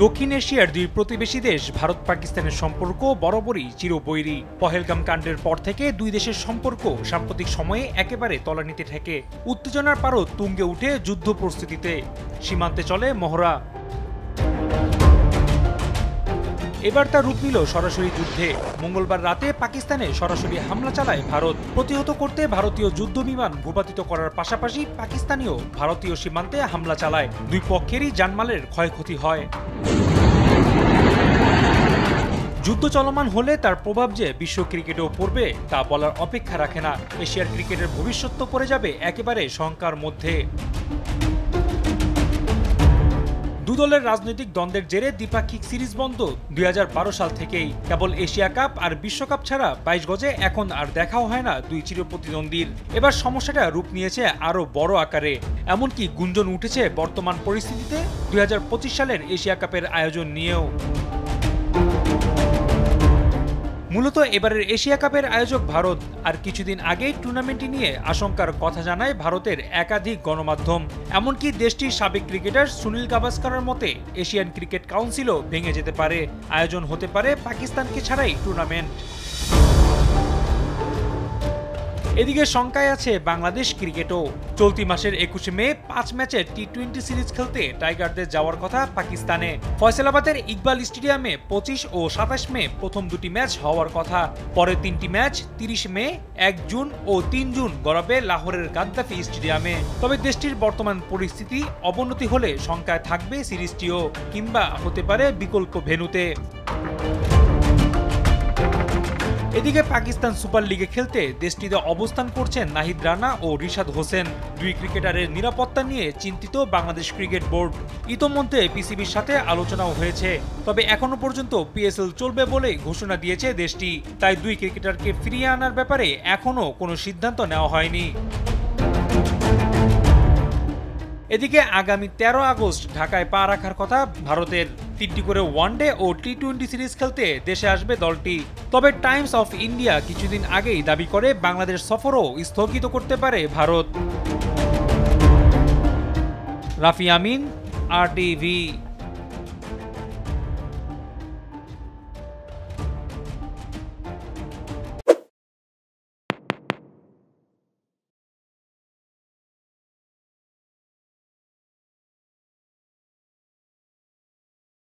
দক্ষিণ এশিয়ার দুই প্রতিবেশী দেশ ভারত পাকিস্তানের সম্পর্ক বরাবরই চিরবৈরী। পহেলগাম কাণ্ডের পর থেকে দুই দেশের সম্পর্ক সাম্প্রতিক সময়ে একেবারে তলানিতে ঠেকে। উত্তেজনার পারদ তুঙ্গে উঠে যুদ্ধ প্রস্তুতিতে, সীমান্তে চলে মহড়া। এবার তা রূপ নিল সরাসরি যুদ্ধে। মঙ্গলবার রাতে পাকিস্তানে সরাসরি হামলা চালায় ভারত। প্রতিহত করতে ভারতীয় যুদ্ধ বিমান ভূপাতিত করার পাশাপাশি পাকিস্তানিও ভারতীয় সীমান্তে হামলা চালায়। দুই পক্ষেরই জানমালের ক্ষয়ক্ষতি হয়। যুদ্ধ চলমান হলে তার প্রভাব যে বিশ্ব ক্রিকেটেও পড়বে তা বলার অপেক্ষা রাখে না। এশিয়ার ক্রিকেটের ভবিষ্যৎ তো পড়ে যাবে একেবারে শঙ্কার মধ্যে। দুদলের রাজনৈতিক দ্বন্দ্বের জেরে দ্বিপাক্ষিক সিরিজ বন্ধ 2012 সাল থেকেই। কেবল এশিয়া কাপ আর বিশ্বকাপ ছাড়া 22 গজে এখন আর দেখাও হয় না দুই চিরপ্রতিদ্বন্দ্বীর। এবার সমস্যাটা রূপ নিয়েছে আরও বড় আকারে। এমনকি গুঞ্জন উঠেছে বর্তমান পরিস্থিতিতে 2025 সালের এশিয়া কাপের আয়োজন নিয়েও। মূলত এবারের এশিয়া কাপের আয়োজক ভারত। আর কিছুদিন আগেই টুর্নামেন্টটি নিয়ে আশঙ্কার কথা জানায় ভারতের একাধিক গণমাধ্যম। এমনকি দেশটির সাবেক ক্রিকেটার সুনীল গাভাস্কারের মতে এশিয়ান ক্রিকেট কাউন্সিলও ভেঙে যেতে পারে। আয়োজন হতে পারে পাকিস্তানকে ছাড়াই টুর্নামেন্ট। এদিকে শঙ্কায় আছে বাংলাদেশ ক্রিকেটও। চলতি মাসের 21 মে 5 ম্যাচের টি-20 সিরিজ খেলতে টাইগারদের যাওয়ার কথা পাকিস্তানে। ফয়সালাবাদের ইকবাল স্টেডিয়ামে 25 ও 27 মে প্রথম দুটি ম্যাচ হওয়ার কথা। পরের তিনটি ম্যাচ 30 মে, 1 জুন ও 3 জুন গড়াবে লাহোরের গাদ্দাফি স্টেডিয়ামে। তবে দেশটির বর্তমান পরিস্থিতি অবনতি হলে শঙ্কায় থাকবে সিরিজটিও, কিংবা হতে পারে বিকল্প ভেন্যুতে। এদিকে পাকিস্তান সুপার লিগে খেলতে দেশটিতে অবস্থান করছেন নাহিদ রানা ও রিশাদ হোসেন। দুই ক্রিকেটারের নিরাপত্তা নিয়ে চিন্তিত বাংলাদেশ ক্রিকেট বোর্ড। ইতোমধ্যে পিসিবির সাথে আলোচনাও হয়েছে, তবে এখনো পর্যন্ত পিএসএল চলবে বলে ঘোষণা দিয়েছে দেশটি। তাই দুই ক্রিকেটারকে ফিরিয়ে আনার ব্যাপারে এখনো কোনো সিদ্ধান্ত নেওয়া হয়নি। এদিকে আগামী 13 আগস্ট ঢাকায় পা রাখার কথা ভারতের। 3টি করে ওয়ানডে ও টি-20 সিরিজ খেলতে দেশে আসবে দলটি। তবে টাইমস অফ ইন্ডিয়া কিছুদিন আগেই দাবি করে বাংলাদেশ সফরও স্থগিত করতে পারে ভারত। রাফি আমিন, RTV।